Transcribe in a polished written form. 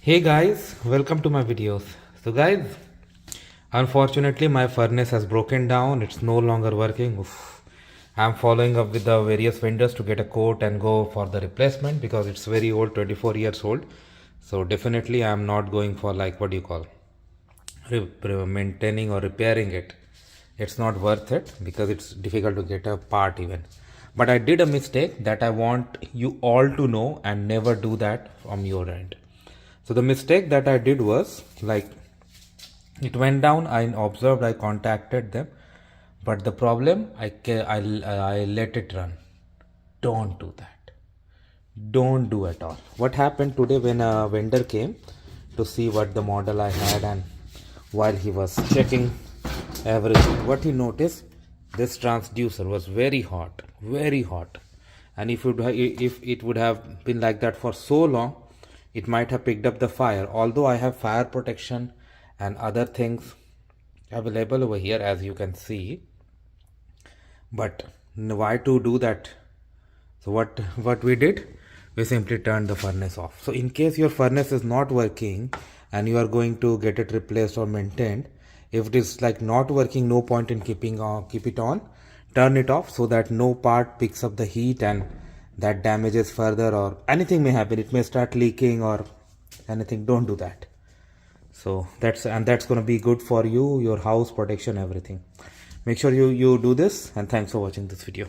Hey guys, welcome to my videos. So guys, unfortunately my furnace has broken down. It's no longer working. Oof. I'm following up with the various vendors to get a quote and go for the replacement because it's very old, 24 years old. So definitely I'm not going for like what do you call maintaining or repairing it. It's not worth it because it's difficult to get a part even. But I did a mistake that I want you all to know and never do that from your end. So the mistake that I did was like it went down. I observed. I contacted them, but the problem I let it run. Don't do that. Don't do at all. What happened today when a vendor came to see what the model I had, and while he was checking everything, what he noticed, this transducer was very hot, very hot, and if it would have been like that for so long, it might have picked up the fire. Although I have fire protection and other things available over here, as you can see, but why to do that? So what we did, we simply turned the furnace off. So in case your furnace is not working and you are going to get it replaced or maintained, if it is like not working, no point in keep it on. Turn it off so that no part picks up the heat and that damages further, or anything may happen. It may start leaking or anything. Don't do that. So that's going to be good for you, your house protection, everything. Make sure you do this, and thanks for watching this video.